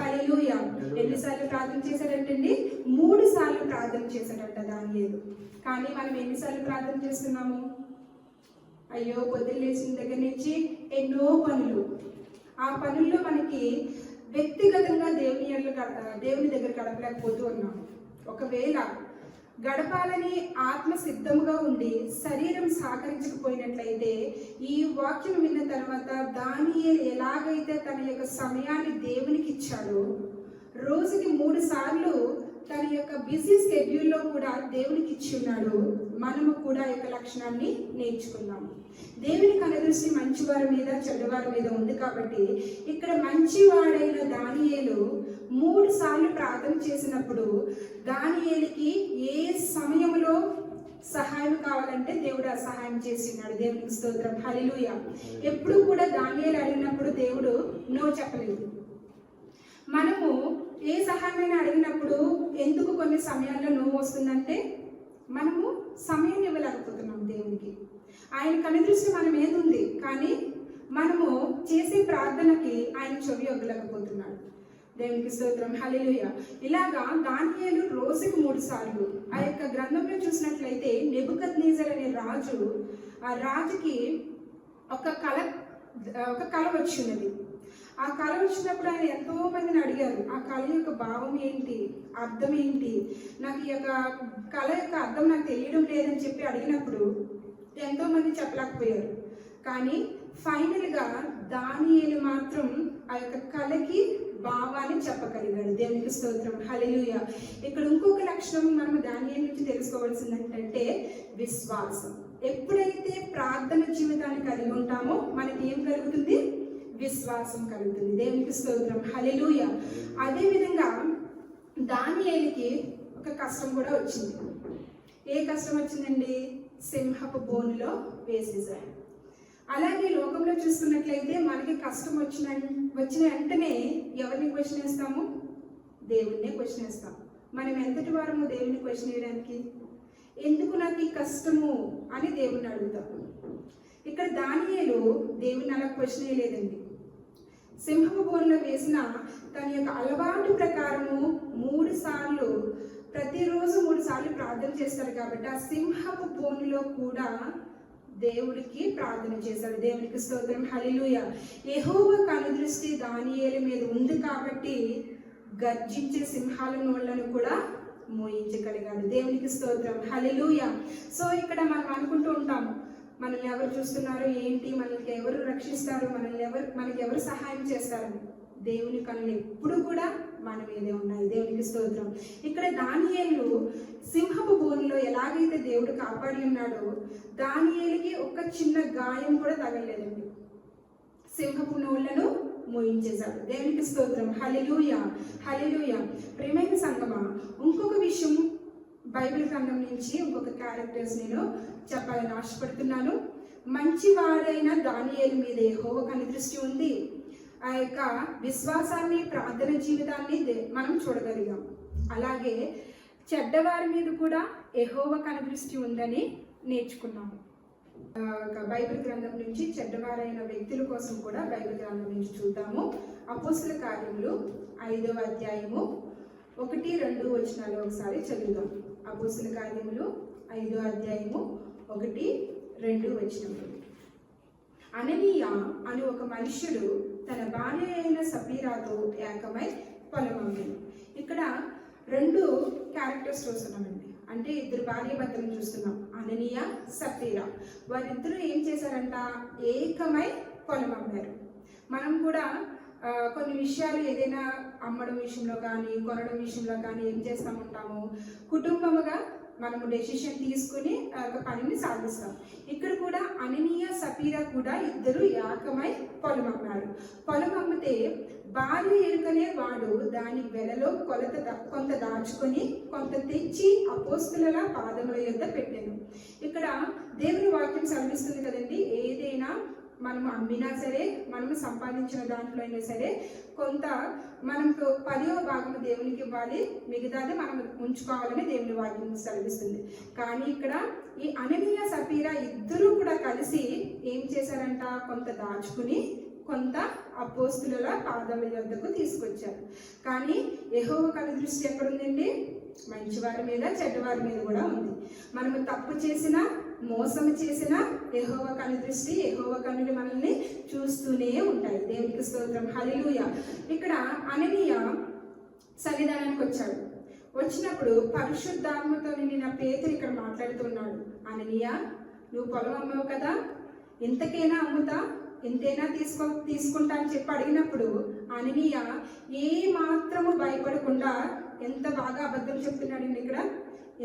హల్లెలూయా. ఎన్నిసార్లు ప్రార్థన చేశాడంటండి? 3 సార్లు ప్రార్థన చేశాడంట దానియేలు. కానీ మనం ఎన్నిసార్లు ప్రార్థన చేస్తున్నాము? అయ్యో, పొద్దున్న లేచిన దగ్గర నుంచి ఎన్నో పనులు, ఆ పనుల్లో మనకి వ్యక్తిగతంగా దేవుని దగ్గర గడపలేకపోతూ ఉన్నాము. ఒకవేళ గడపాలని ఆత్మ సిద్ధంగా ఉండి శరీరం సహకరించకపోయినట్లయితే ఈ వాక్యం విన్న తర్వాత దానియేలు ఎలాగైతే తన యొక్క సమయాన్ని దేవునికి ఇచ్చాడో, రోజుకి 3 సార్లు తన యొక్క బిజీ స్కెడ్యూల్లో కూడా దేవునికి ఇచ్చి ఉన్నాడు. మనము కూడా యొక్క లక్షణాన్ని నేర్చుకున్నాము. దేవుని కనుదృష్టి మంచివారి మీద, చెడ్డవారి మీద ఉంది కాబట్టి ఇక్కడ మంచివాడైన దానియేలు 3 సార్లు ప్రార్థన చేసినప్పుడు దానియేలుకి ఏ సమయంలో సహాయం కావాలంటే దేవుడు ఆ సహాయం చేస్తున్నాడు. దేవునికి స్తోత్రం. హల్లెలూయా. ఎప్పుడు కూడా దానియేలు అడిగినప్పుడు దేవుడు నో చెప్పలేదు. మనము ఏ సహాయమైనా అడిగినప్పుడు ఎందుకు కొన్ని సమయాల్లో నో వస్తుందంటే మనము సమయం ఇవ్వలేకపోతున్నాం దేవునికి. ఆయన కనుదృష్టి మనం ఏదుంది, కానీ మనము చేసే ప్రార్థనకి ఆయన చెవి ఒగ్గలేకపోతున్నాడు. దేవునికి స్తోత్రం. హల్లెలూయా. ఇలాగా దానియేలు రోజుకి 3 సార్లు ఆ యొక్క గ్రంథంలో చూసినట్లయితే నెబుకద్నెజర్ అనే రాజు, ఆ రాజుకి ఒక కళ వచ్చినది. ఆ కళ వచ్చినప్పుడు ఆయన ఎంతో మందిని అడిగారు, ఆ కళ యొక్క భావం ఏంటి, అర్థం ఏంటి, నాకు ఈ యొక్క కళ యొక్క అర్థం నాకు తెలియడం లేదని చెప్పి అడిగినప్పుడు ఎంతో మంది చెప్పలేకపోయారు. కానీ ఫైనల్గా దానియేలు మాత్రం ఆ యొక్క కళకి భావాన్ని చెప్పగలిగాడు. దేవునికి స్తోత్రం. హల్లెలూయా. ఇక్కడ ఇంకొక లక్షణం మనం దానియేలు నుంచి తెలుసుకోవాల్సింది ఏంటంటే విశ్వాసం. ఎప్పుడైతే ప్రార్థన జీవితాన్ని కలిగి ఉంటామో మనకి ఏం కలుగుతుంది? విశ్వాసం కలుగుతుంది. దేవునికి స్తోత్రం. హల్లెలూయా. అదేవిధంగా దానియేలుకి ఒక కష్టం కూడా వచ్చింది. ఏ కష్టం వచ్చిందండి? సింహపు బోనులో వేసేసారు. అలాగే లోకంలో చూసుకున్నట్లయితే మనకి కష్టం వచ్చిన వెంటనే ఎవరిని క్వశ్చన్ వేస్తాము? దేవుడినే క్వశ్చన్ వేస్తాం. మనం ఎంతటి వారము దేవుడిని క్వశ్చన్ వేయడానికి? ఎందుకు నాకు ఈ కష్టము అని దేవుడిని అడుగుతాము. ఇక్కడ దానియేలు దేవుడిని అలా క్వశ్చన్ వేయలేదండి. సింహపు బోనులో వేసిన తన యొక్క అలవాటు ప్రకారము 3 సార్లు, ప్రతిరోజు 3 సార్లు ప్రార్థన చేస్తారు కాబట్టి ఆ సింహపు బోనులో కూడా దేవుడికి ప్రార్థన చేశాడు. దేవునికి స్తోత్రం. హల్లెలూయా. యెహోవా కనుదృష్టి దానియేలు మీద ఉంది కాబట్టి గర్జించే సింహాల నోళ్లను కూడా మోయించగలిగాడు. దేవునికి స్తోత్రం. హల్లెలూయా. సో ఇక్కడ మనం అనుకుంటూ ఉంటాము, మనల్ని ఎవరు చూస్తున్నారు, ఏంటి, మనల్ని ఎవరు రక్షిస్తారు, మనకి ఎవరు సహాయం చేస్తారని. దేవుని కళ్ళు ఎప్పుడు కూడా మన మీదే ఉన్నాయి. దేవునికి స్తోత్రం. ఇక్కడ దానియేలు సింహపు బోనులో ఎలాగైతే దేవుడు కాపాడి ఉన్నాడో దానియేలుకి ఒక చిన్న గాయం కూడా తగలేదండి. సింహపు నోళ్లను మోయించేశాడు. దేవునికి స్తోత్రం. హల్లెలూయా, హల్లెలూయా. ప్రియమైన సంగమా, ఇంకొక విషయం బైబిల్ గ్రంథం నుంచి ఇంకొక క్యారెక్టర్స్ నేను చెప్పాలని ఆశపడుతున్నాను. మంచివాడైన దానియేలు మీద యెహోవా కనుదృష్టి ఉంది. ఆ యొక్క విశ్వాసాన్ని, ప్రార్థన జీవితాన్ని మనం చూడగలిగాం. అలాగే చెడ్డవారి మీద కూడా యెహోవా కనుదృష్టి ఉందని నేర్చుకున్నాము. బైబిల్ గ్రంథం నుంచి చెడ్డవారైన వ్యక్తుల కోసం కూడా బైబిల్ గ్రంథం నుంచి చూద్దాము. అపోస్తల కార్యములు 5వ అధ్యాయము 1-2 వచనాలు ఒకసారి చదువుదాం. అపోస్తల కార్యములు 5వ అధ్యాయము 1-2 వచనములు. అననీయ అని ఒక మనుష్యుడు తన భార్య అయిన సపీరాతో ఏకమై పొలమమ్మెను. ఇక్కడ 2 క్యారెక్టర్స్ చూస్తున్నామండి. అంటే ఇద్దరు భార్య భర్తలు చూస్తున్నాం, అననీయ సపీరా. వారిద్దరూ ఏం చేశారంట? ఏకమై పొలం అమ్మారు. మనం కూడా కొన్ని విషయాలు ఏదైనా అమ్మడం విషయంలో కానీ కొనడం విషయంలో కానీ ఏం చేస్తూ ఉంటాము? కుటుంబముగా మనము డెసిషన్ తీసుకుని ఒక పనిని సాధిస్తాం. ఇక్కడ కూడా అననీయ సపీరా కూడా ఇద్దరు ఏకమై పొలం అమ్మారు. పొలం అమ్మితే భార్య ఎరుకనే వాడు దాని వెలలో కొంత దాచుకొని కొంత తెచ్చి అపోస్తుల పాదముల యొద్ద పెట్టాను. ఇక్కడ దేవుని వాక్యం సెలవిస్తుంది కదండి, ఏదైనా మనము అమ్మినా సరే, మనము సంపాదించిన దాంట్లో అయినా సరే కొంత మనకు 10వ భాగం దేవునికి ఇవ్వాలి, మిగతాది మనం ఉంచుకోవాలని దేవుని వాక్యం సెలవిస్తుంది. కానీ ఇక్కడ ఈ అననీయ సపీరా ఇద్దరూ కూడా కలిసి ఏం చేశారంట? కొంత దాచుకుని కొంత అపోస్తుల పాదముల యొద్దకు తీసుకొచ్చారు. కానీ యెహోవా కనుదృష్టి ఎక్కడుందండి? మంచివారి మీద చెడ్డవారి మీద కూడా ఉంది. మనము తప్పు చేసినా మోసం చేసినా యెహోవా కనుదృష్టి, యెహోవా కన్నులు మనల్ని చూస్తూనే ఉంటాయి. దేవునికి స్తోత్రం, హల్లెలూయా. ఇక్కడ అననీయ సన్నిధానానికి వచ్చాడు. వచ్చినప్పుడు పరిశుద్ధాత్మతో నిండిన పేతురు ఇక్కడ మాట్లాడుతున్నాడు. అననీయ, నువ్వు పొలం అమ్మావు కదా, ఇంతకైనా అమ్ముతా, ఇంతైనా తీసుకుంటా అని చెప్పి అడిగినప్పుడు అననీయ ఏ మాత్రము భయపడకుండా ఎంత బాగా అబద్ధం చెప్తున్నాడు ఇక్కడ,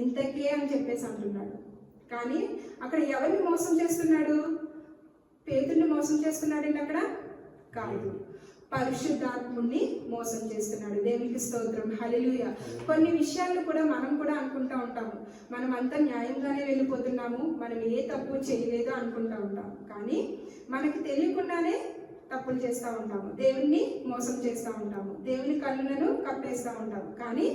ఇంతకే అని చెప్పేసి అంటున్నాడు. కానీ అక్కడ ఎవరిని మోసం చేస్తున్నాడు? పేతుర్ని మోసం చేస్తున్నాడండి అక్కడ కాదు, పరిశుద్ధాత్ముడిని మోసం చేస్తున్నాడు. దేవునికి స్తోత్రం, హల్లెలూయా. కొన్ని విషయాల్లో కూడా మనం కూడా అనుకుంటా ఉంటాము, మనం అంతా న్యాయంగానే వెళ్ళిపోతున్నాము, మనం ఏ తప్పు చేయలేదు అనుకుంటా ఉంటాము. కానీ మనకి తెలియకుండానే తప్పులు చేస్తూ ఉంటాము, దేవుణ్ణి మోసం చేస్తూ ఉంటాము, దేవుని కన్నులను కప్పేస్తూ ఉంటాము. కానీ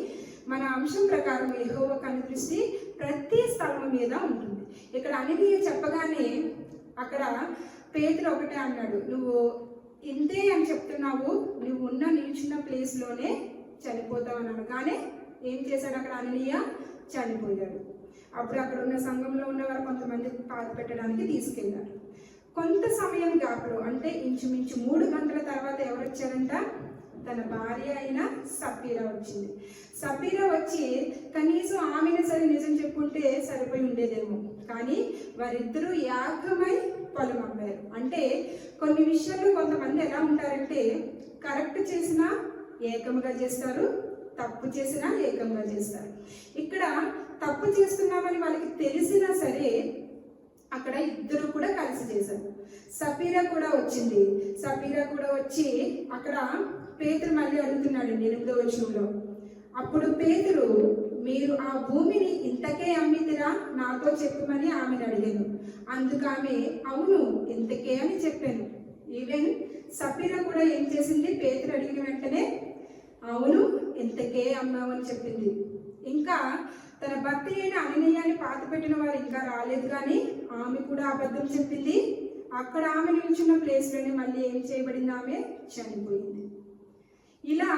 మన అంశం ప్రకారం యెహోవా కనుదృష్టి ప్రతి స్థలం మీద ఉంటుంది. ఇక్కడ అననీయ చెప్పగానే అక్కడ పేతురు ఒకటే అన్నాడు, నువ్వు ఇంతే అని చెప్తున్నావు, నువ్వు నిల్చున్న ప్లేస్లోనే చనిపోతావు అని అనగానే ఏం చేశాడు? అక్కడ అననీయ చనిపోయాడు. అప్పుడు అక్కడ ఉన్న సంఘంలో ఉన్నవారు కొంతమంది పాత పెట్టడానికి తీసుకెళ్లారు. కొంత సమయం గ్యాప్లో, అంటే ఇంచుమించు 3 గంటల తర్వాత ఎవరు వచ్చారంట? తన భార్య అయిన సపీరా వచ్చింది. సపీరా వచ్చి కనీసం ఆమెను సరే నిజం చెప్పుకుంటే సరిపోయి ఉండేదేమో, కానీ వారిద్దరూ ఏకమై పొలం అమ్మారు. అంటే కొన్ని విషయాల్లో కొంతమంది ఎలా ఉంటారంటే, కరెక్ట్ చేసినా ఏకముగా చేస్తారు, తప్పు చేసినా ఏకంగా చేస్తారు. ఇక్కడ తప్పు చేస్తున్నామని వాళ్ళకి తెలిసినా సరే అక్కడ ఇద్దరు కూడా కలిసి చేశారు. సపీరా కూడా వచ్చింది. సపీరా కూడా వచ్చి అక్కడ పేతురు మళ్ళీ అడుగుతున్నాడు 8వ వచనంలో. అప్పుడు పేతురు, మీరు ఆ భూమిని ఇంతకే అమ్మితిరా, నాతో చెప్పమని ఆమెను అడిగాను. అందుకు ఆమె, అవును ఇంతకే అని చెప్పాను. ఈవెన్ సపీరా కూడా ఏం చేసింది? పేతురు అడిగిన వెంటనే అవును ఇంతకే అమ్మావు అని చెప్పింది. ఇంకా తన భర్త అయిన అననీయాన్ని పాత పెట్టిన వారు ఇంకా రాలేదు, కానీ ఆమె కూడా అబద్ధం చెప్పింది. అక్కడ ఆమె నిల్చున్న ప్లేస్లోనే మళ్ళీ ఏం చేయబడింది? ఆమె చనిపోయింది. ఇలా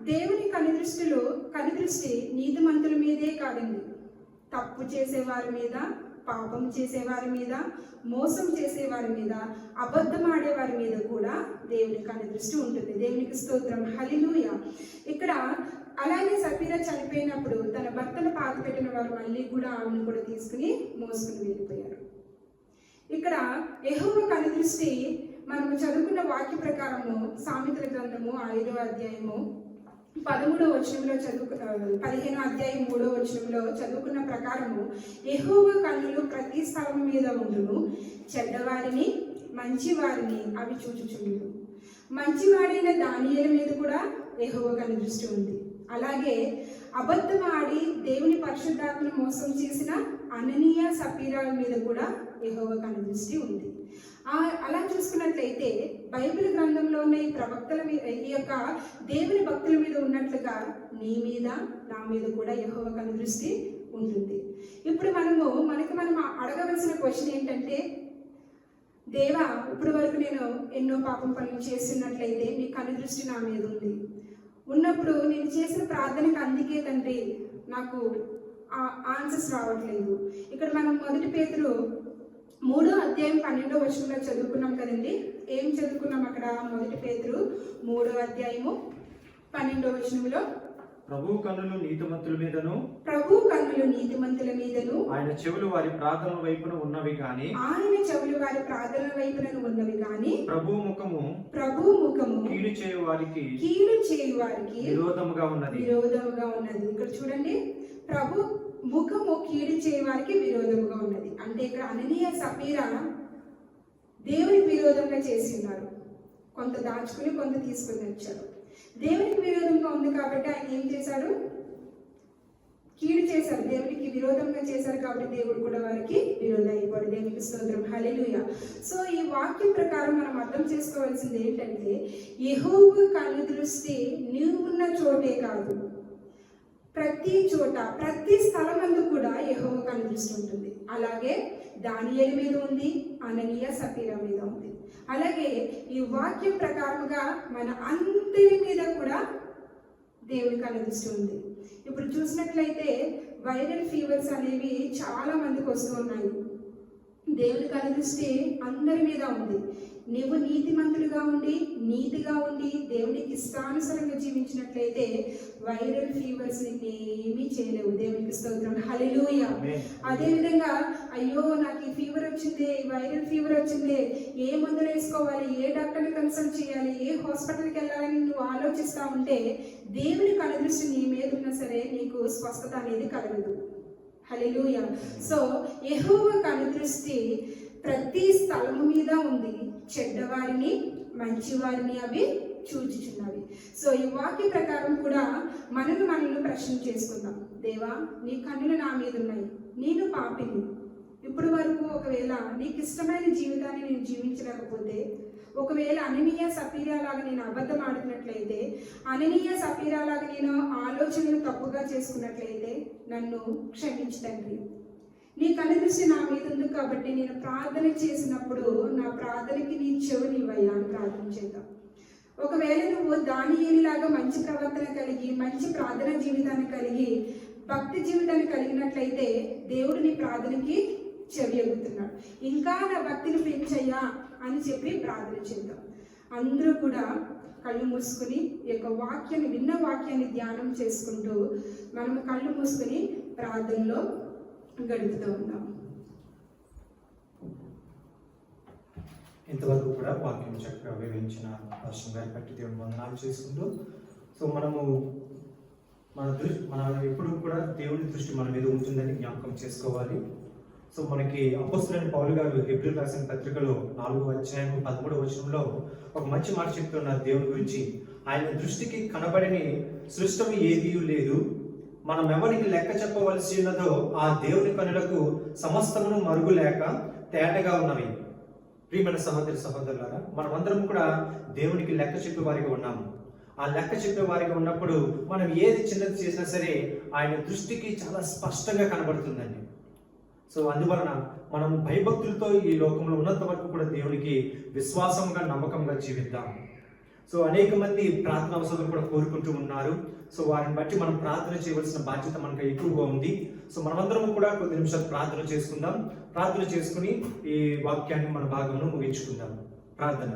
దేవుని కనుదృష్టి నీతిమంతుల మీదే కాదండి, తప్పు చేసేవారి మీద, పాపం చేసేవారి మీద, మోసం చేసేవారి మీద, అబద్ధం ఆడేవారి మీద కూడా దేవుని కనుదృష్టి ఉంటుంది. దేవునికి స్తోత్రం, హల్లెలూయా. ఇక్కడ అలాగే సపీరా చనిపోయినప్పుడు తన భర్తను పాత పెట్టిన వారు మళ్ళీ కూడా ఆమెను కూడా తీసుకుని మోసుకుని వెళ్ళిపోయారు. ఇక్కడ యెహోవా కనుదృష్టి మనము చదువుకున్న వాక్య ప్రకారము సామెతల గ్రంథము 5వ అధ్యాయము 13వ వచనంలో 15వ అధ్యాయం 3వ వచనంలో చదువుకున్న ప్రకారము యెహోవా కన్నులు ప్రతి స్థలం మీద ఉండును, చెడ్డవారిని మంచివారిని అవి చూచుచుండును. మంచివాడైన దానియేలు మీద కూడా యెహోవా కనుదృష్టి ఉంది. అలాగే అబద్ధం ఆడి దేవుని పరిశుద్ధాత్మను మోసం చేసిన అననీయ సపీరాల మీద కూడా యెహోవా కనుదృష్టి ఉంది. అలా చూసుకున్నట్లయితే బైబిల్ గ్రంథంలో ఉన్న ఈ ప్రవక్తల మీద, ఈ యొక్క దేవుని భక్తుల మీద ఉన్నట్లుగా నీ మీద నా మీద కూడా యెహోవా కనుదృష్టి ఉంటుంది. ఇప్పుడు మనకి మనం అడగవలసిన క్వశ్చన్ ఏంటంటే, దేవా ఇప్పుడు వరకు నేను ఎన్నో పాపం పనులు చేస్తున్నట్లయితే నీ కనుదృష్టి నా మీద ఉన్నప్పుడు నేను చేసిన ప్రార్థనకు అందుకే తండ్రి నాకు ఆన్సర్స్ రావట్లేదు. ఇక్కడ మనం 1 పేతురు 3వ అధ్యాయం 12వ వచనంలో చదువుకున్నాం కదండి. ఏం చదువుకున్నాం అక్కడ? 1 పేతురు 3వ అధ్యాయము 12వ వచనంలో ప్రభు కన్నులు నీతిమంతుల మీదను ఆయన చెవులు వారి ప్రార్థన వైపున ఉన్నవి గాని ప్రభు ముఖము కీడు చేయు వారికి విరోధముగా ఉన్నది. ఇక్కడ చూడండి, ప్రభు ముఖము కీడు చేయు వారికి విరోధముగా ఉన్నది. అంటే ఇక్కడ అననీయ సపీరా దేవునికి విరోధంగా చేసి ఉన్నారు. కొంత దాచుకుని కొంత తీసుకుని వచ్చారు. దేవునికి విరోధంగా ఉంది కాబట్టి ఆయన ఏం చేశాడు? కీడు చేశారు, దేవునికి విరోధంగా చేశారు కాబట్టి దేవుడు కూడా వారికి విరోధం అయిపోయాడు. దేవునికి స్తోత్రం, హల్లెలూయా. సో ఈ వాక్యం ప్రకారం మనం అర్థం చేసుకోవాల్సింది ఏంటంటే, యెహోవా కన్ను దృష్టి నీవు ఉన్న చోటే కాదు, ప్రతి చోట ప్రతి స్థలమందు కూడా యెహోవా కన్ను దృష్టి ఉంటుంది. అలాగే దానియేలు మీద ఉంది, అననీయ సపీరా మీద ఉంది. అలాగే ఈ వాక్యం ప్రకారంగా మన అందరి మీద కూడా దేవుడి కన్ను దృష్టి ఉంది. ఇప్పుడు చూసినట్లయితే వైరల్ ఫీవర్స్ అనేవి చాలా మందికి వస్తూ ఉన్నాయి. దేవుడి కన్ను దృష్టి అందరి మీద ఉంది. నీవు నీతిమంతులుగా ఉండి నీతిగా ఉండి దేవునికి ఇష్టానుసారంగా జీవించినట్లయితే వైరల్ ఫీవర్స్ ఏమీ చేయలేవు. దేవునికి స్తోత్రం, హల్లెలూయా. అదేవిధంగా అయ్యో నాకు ఈ ఫీవర్ వచ్చింది, వైరల్ ఫీవర్ వచ్చింది, ఏ మందులు వేసుకోవాలి, ఏ డాక్టర్ని కన్సల్ట్ చేయాలి, ఏ హాస్పిటల్కి వెళ్ళాలని నువ్వు ఆలోచిస్తూ ఉంటే దేవుని కనుదృష్టి నీ మీద ఉన్నా సరే నీకు స్వస్థత అనేది కలగదు. హల్లెలూయా. సో యెహోవా కనుదృష్టి ప్రతి స్థలము మీద ఉంది. చెడ్డవారిని మంచివారిని అవి చూచుచున్నవి. సో ఈ వాక్య ప్రకారం కూడా మనల్ని ప్రశ్న చేసుకుందాం. దేవా, నీ కన్నులు నా మీద ఉన్నాయి, నేను పాపిని. ఇప్పటి వరకు ఒకవేళ నీకు ఇష్టమైన జీవితాన్ని నేను జీవించలేకపోతే, ఒకవేళ అననీయ సపీరా లాగా నేను అబద్ధం ఆడుతున్నట్లయితే, అననీయ సపీరా లాగా నేను ఆలోచనలు తప్పుగా చేసుకున్నట్లయితే నన్ను క్షమించు తండ్రి. నీ కనుదృష్టి నా మీద ఉంది కాబట్టి నేను ప్రార్థన చేసినప్పుడు నా ప్రార్థనకి నీ చెవినివ్వయ్యా అని ప్రార్థన చేద్దాం. ఒకవేళ నువ్వు దానియేలులాగా మంచి ప్రవర్తన కలిగి మంచి ప్రార్థన జీవితాన్ని కలిగి భక్తి జీవితాన్ని కలిగినట్లయితే దేవుడు నీ ప్రార్థనకి చెవి ఎగుతున్నాడు. ఇంకా నా భక్తిని పెంచయ్యా అని చెప్పి ప్రార్థన చేద్దాం. అందరూ కూడా కళ్ళు మూసుకుని ఈ యొక్క వాక్యాన్ని విన్న వాక్యాన్ని ధ్యానం చేసుకుంటూ మనము కళ్ళు మూసుకుని ప్రార్థనలో గడుపుతూ ఉన్నాం. ఇంతవరకు కూడా వాక్యం చక్కగా వివరించిన వర్షం గారి బట్టి దేవుని వందనాలు చేసుకుంటూ, సో మన ఎప్పుడు కూడా దేవుని దృష్టి మన మీద ఉంటుందని జ్ఞాపకం చేసుకోవాలి. సో మనకి అపోస్తలుడైన పౌలు గారు హెబ్రీయులకు రాసిన పత్రికలో 4వ అధ్యాయం 13వ వచనంలో ఒక మంచి మాట చెప్తున్నారు దేవుని గురించి. ఆయన దృష్టికి కనబడని సృష్టం ఏదీ లేదు, మనం ఎవరికి లెక్క చెప్పవలసి ఉన్నదో ఆ దేవుని కనులకు సమస్తమును మరుగు లేక తేటగా ఉన్నవి. ప్రియమైన సహోదరి సహోదరులారా, మనమందరం కూడా దేవునికి లెక్క చెప్పే వారిగా ఉన్నాము. ఆ లెక్క చెప్పే వారిగా ఉన్నప్పుడు మనం ఏది చిన్నది చేసినా సరే ఆయన దృష్టికి చాలా స్పష్టంగా కనబడుతుందండి. సో అందువలన మనం భయభక్తులతో ఈ లోకంలో ఉన్నంత వరకు కూడా దేవునికి విశ్వాసంగా నమ్మకంగా జీవిద్దాం. సో అనేక మంది ప్రార్థన అవసరాలు కూడా కోరుకుంటూ ఉన్నారు. సో వారిని బట్టి మనం ప్రార్థన చేయవలసిన బాధ్యత మనకు ఎక్కువగా ఉంది. సో మనమందరం కూడా కొద్ది నిమిషాలు ప్రార్థన చేసుకుందాం. ప్రార్థన చేసుకుని ఈ వాక్యాన్ని మన భాగంలో ముగించుకుందాం. ప్రార్థన.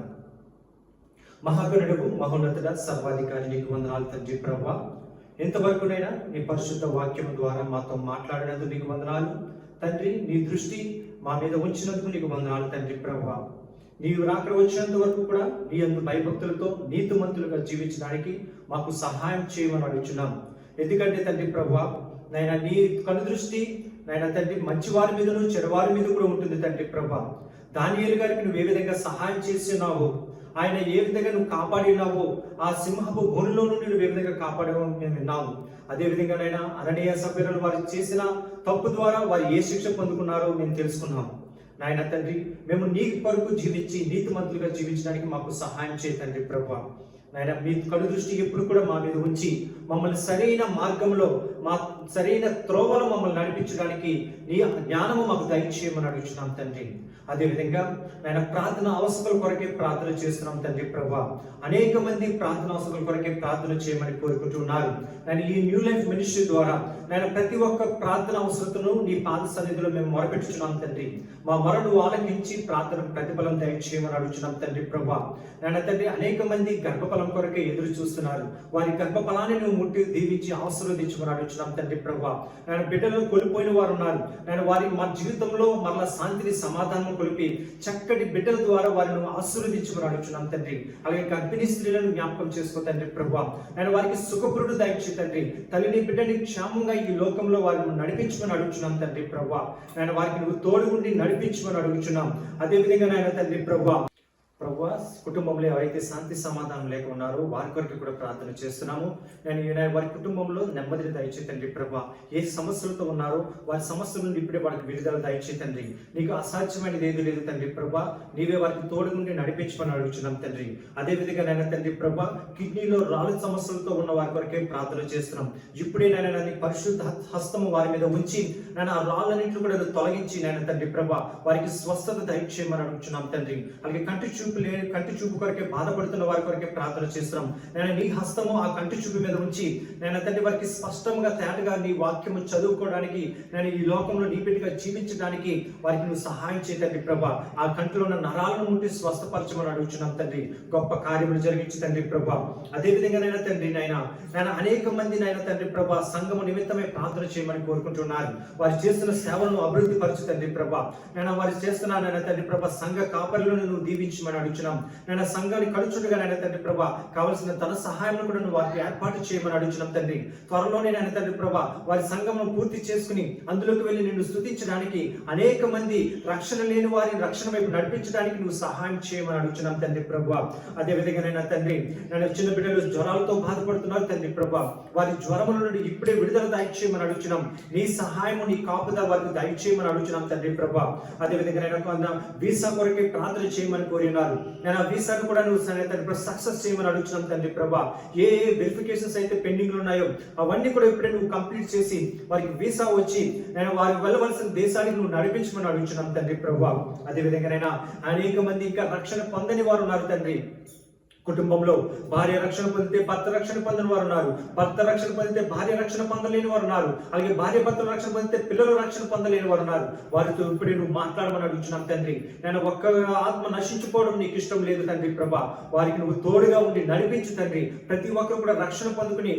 మహాగణుడు మహోన్నతుడ సర్వాధికారి నీకు వందనాలు తండ్రి ప్రభువా. ఎంతవరకునైనా నీ పరిశుద్ధ వాక్యం ద్వారా మాతో మాట్లాడినందుకు నీకు వందనాలు తండ్రి. నీ దృష్టి మా మీద ఉంచినందుకు నీకు వందనాలు తండ్రి ప్రభువా. నీవు రాకడ వచ్చినంత వరకు కూడా నీ అందు భయభక్తులతో నీతిమంతులుగా జీవించడానికి మాకు సహాయం చేయమని అడుగుచున్నాం. ఎందుకంటే తండ్రి ప్రభువా, నాయన నీ కనుదృష్టి నాయన తండ్రి మంచివారి మీదను చెడవారి మీద కూడా ఉంటుంది తండ్రి ప్రభువా. దానియేలు గారికి నువ్వు ఏ విధంగా సహాయం చేస్తున్నావో, ఆయన ఏ విధంగా నువ్వు కాపాడినావో, ఆ సింహపు గోనులో నుండి నువ్వు ఏ విధంగా కాపాడావో మేము విన్నాము. అదేవిధంగా నైనా అననీయ సభ్యులను వారు చేసిన తప్పు ద్వారా వారు ఏ శిక్ష పొందుకున్నారో మేము తెలుసుకున్నాము. నాయన తండ్రి, మేము నీ కొరకు జీవించి నీతిమంతులుగా జీవించడానికి మాకు సహాయం చేయ తండ్రి ప్రభువా. నాయన మీ కను దృష్టి ఎప్పుడు కూడా మా మీద ఉంచి మమ్మల్ని సరైన మార్గంలో సరైన త్రోవలో మమ్మల్ని నడిపించడానికి నీ జ్ఞానము మాకు దయచేయమని అడుగుతున్నాం తండ్రి. అదేవిధంగా ఆయన ప్రార్థన అవసరాల కొరకే ప్రార్థన చేస్తున్నాం తండ్రి ప్రభా. అనేక మంది ప్రార్థన అవసరాల కొరకే ప్రార్థన చేయమని కోరుకుంటున్నారు. నేను ఈ న్యూ లైఫ్ మినిస్ట్రీ ద్వారా నేను ప్రతి ఒక్క ప్రార్థన అవసరతను నీ పాద సన్నిధిలో మేము మొరపెట్టుచున్నాం తండ్రి. మా మొరను ఆలకించి ప్రార్థన ప్రతిఫలం దయచేయమని అడుగుతున్నాం తండ్రి ప్రభా. నాయన తండ్రి, అనేక మంది గర్భఫలం కొరకే ఎదురు చూస్తున్నారు. వారి గర్భఫలాన్ని నువ్వు ముట్టి దీవించి ఆశీర్వదించమని అడుగుతున్నాం తండ్రి ప్రభా. నేను బిడ్డలను కోల్పోయిన వారు ఉన్నారు. నేను వారి మా జీవితంలో మరలా శాంతిని సమాధానం కొలిపి చక్కటి బిడ్డల ద్వారా వారిని ఆశీర్వదించమని అడుగుతున్నాం తండ్రి. అలాగే గర్భిణీ స్త్రీలను జ్ఞాపకం చేసుకో తండ్రి ప్రభా. నేను వారికి సుఖపురుడు దయచేయి తండ్రి. తల్లిని బిడ్డని క్షేమంగా ఈ లోకంలో వారిని నడిపించమని అడుగుతున్నాం తండ్రి ప్రభా. నేను వారికి నువ్వు తోడుగుండి నడిపించమని అడుగుతున్నాం. అదేవిధంగా నాయన తండ్రి ప్రభా, కుటుంబంలో ఎవరైతే శాంతి సమాధానం లేక ఉన్నారో వారి కొరకు కూడా ప్రార్థన చేస్తున్నాము. నేను వారి కుటుంబంలో నెమ్మదిని దయచేయి తండ్రి ప్రభా. ఏ సమస్యలతో ఉన్నారో వారి సమస్యల నుండి ఇప్పుడే వారికి విడుదల దయచేయి తండ్రి. నీకు అసాధ్యమైనది ఏది లేదు తండ్రి ప్రభా. నీవే వారికి తోడుగుండి నడిపించమని అడుగుతున్నాం తండ్రి. అదేవిధంగా నేను తండ్రి ప్రభా, కిడ్నీలో రాళ్ళ సమస్యలతో ఉన్న వారి కొరకే ప్రార్థన చేస్తున్నాం. ఇప్పుడే నేను పరిశుద్ధ హస్తము వారి మీద ఉంచి నేను ఆ రాళ్ళన్నింటిని కూడా తొలగించి నేను తండ్రి ప్రభా వారికి స్వస్థత దయచేయమని అడుగుతున్నాం తండ్రి. అలాగే కంటి చూపు కొరకే బాధపడుతున్న వారి కొరకే ప్రార్థన చేస్తున్నాం. నేను నీ హస్తము ఆ కంటి చూపు మీద ఉంచి నేను తండ్రి వారికి స్పష్టంగా తేటగా నీ వాక్యము చదువుకోవడానికి, నేను ఈ లోకంలో నీ బిడ్డగా జీవించడానికి వారికి నువ్వు సహాయం చేయతండి ప్రభా. ఆ కంటిలో ఉన్న నరాలను ముట్టి స్వస్థపరచమని అడుగుతున్నాం తండ్రి. గొప్ప కార్యములు జరిగించి తండ్రి ప్రభా. అదేవిధంగా నైనా తండ్రి నేను అనేక మంది నైనా తండ్రి ప్రభా సంఘము నిమిత్తమే ప్రార్థన చేయమని కోరుకుంటున్నారు. వారు చేస్తున్న సేవలను అభివృద్ధి పరచు తండ్రి ప్రభా. నేను వారు చేస్తున్నా నైనా తండ్రి ప్రభా సంఘ కాపరులను నువ్వు దీవించమని అడుగుతున్నాం. నేను సంఘాన్ని కడుచుండగా నేను తండ్రి ప్రభా కావలసిన ధన సహాయం కూడా నువ్వు వారికి ఏర్పాటు చేయమని అడుగుతున్నాం తండ్రి. త్వరలోనే నేను తండ్రి ప్రభా వారి సంఘంను పూర్తి చేసుకుని అందులోకి వెళ్ళి నిన్ను స్తుతించడానికి, అనేక మంది రక్షణ లేని వారిని రక్షణ వైపు నడిపించడానికి నువ్వు సహాయం చేయమని అడుగుతున్నాం తండ్రి ప్రభా. అదేవిధంగా నేను తండ్రి చిన్న బిడ్డలు జ్వరాలతో బాధపడుతున్నారు తండ్రి ప్రభా. వారి జ్వరముల నుండి ఇప్పుడే విడుదల దయచేయమని అడుగుతున్నాం. నీ సహాయము నీ కాపుదల వారికి దయచేయమని అడుగుతున్నాం తండ్రి ప్రభా. అదేవిధంగా నేను వీసా కొరకే ప్రార్థన చేయమని కోరినారు. నేను ఆ వీసాను కూడా నువ్వు సక్సెస్ చేయమని అడుగుతున్నాం తండ్రి ప్రభా. ఏ వెరిఫికేషన్స్ అయితే పెండింగ్ ఉన్నాయో అవన్నీ కూడా ఇప్పుడే నువ్వు కంప్లీట్ చేసి వారికి వీసా వచ్చి నేను వారికి వెళ్ళవలసిన దేశానికి నువ్వు నడిపించమని అడుగుతున్నాం తండ్రి ప్రభా. అదేవిధంగా అనేక మంది ఇంకా రక్షణ పొందని వారు ఉన్నారు తండ్రి. కుటుంబంలో భార్య రక్షణ పొందితే భర్త రక్షణ పొందని వారు ఉన్నారు. భర్త రక్షణ పొందితే భార్య రక్షణ పొందలేని వారు ఉన్నారు. అలాగే భార్య భర్తలు రక్షణ పొందితే పిల్లలు రక్షణ పొందలేని వారు ఉన్నారు. వారితో ఇప్పుడే నువ్వు మాట్లాడమని అడుగుతున్నాం తండ్రి. నేను ఒక్క ఆత్మ నశించుకోవడం నీకు ఇష్టం లేదు తండ్రి ప్రభా. వారికి నువ్వు తోడుగా ఉండి నడిపించు తండ్రి. ప్రతి ఒక్కరు కూడా రక్షణ పొందుకుని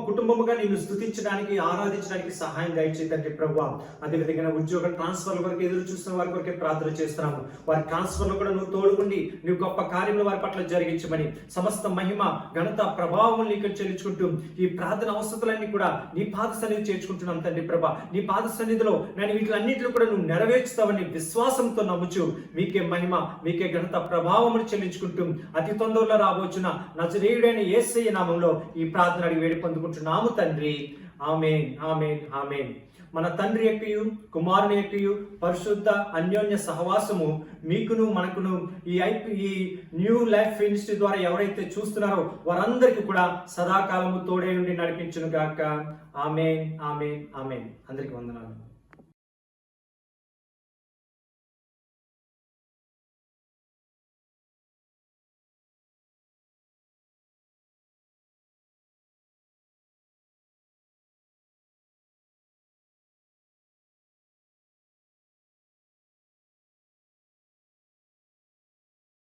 కుటుంబముగా నిన్ను స్తుతించడానికి, ఆరాధించడానికి సహాయం దయచేయి తండ్రి ప్రభా. అదేవిధంగా ఉద్యోగ ట్రాన్స్ఫర్ల వరకు ఎదురు చూస్తున్న వారి కొరకే ప్రార్థన చేస్తున్నాము. వారి ట్రాన్స్ఫర్లు కూడా నువ్వు తోడుకుండి నువ్వు గొప్ప కార్యములు వారి పట్ల జరిగించు. సమస్త మహిమ ఘనత ప్రభావం నీకు చెల్లించుకుంటూ ఈ ప్రార్థన అవసరాలన్నీ కూడా నీ పాద సన్నిధి చేర్చుకుంటున్నాం తండ్రి ప్రభా. నీ పాద సన్నిధిలో నేను వీటిలన్నింటిలో కూడా నువ్వు నెరవేర్చుతావని విశ్వాసంతో నమ్ముచు మీకే మహిమ మీకే ఘనత ప్రభావం చెల్లించుకుంటూ అతి తొందరలో రాబోచున్న నజరేయుడైన యేసయ్య నామంలో ఈ ప్రార్థన అడిగి వేడి పొందుకుంటున్నాము తండ్రి. ఆమేన్, ఆమేన్, ఆమేన్. మన తండ్రి యొక్కయు కుమారుని యొక్కయు పరిశుద్ధ అన్యోన్య సహవాసము మీకును మనకును ఈ న్యూ లైఫ్ మినిస్ట్రీ ద్వారా ఎవరైతే చూస్తున్నారో వారందరికీ కూడా సదాకాలము తోడే నుండి నడిపించును గాక. ఆమేన్, ఆమేన్, ఆమేన్. అందరికీ వందనాలు.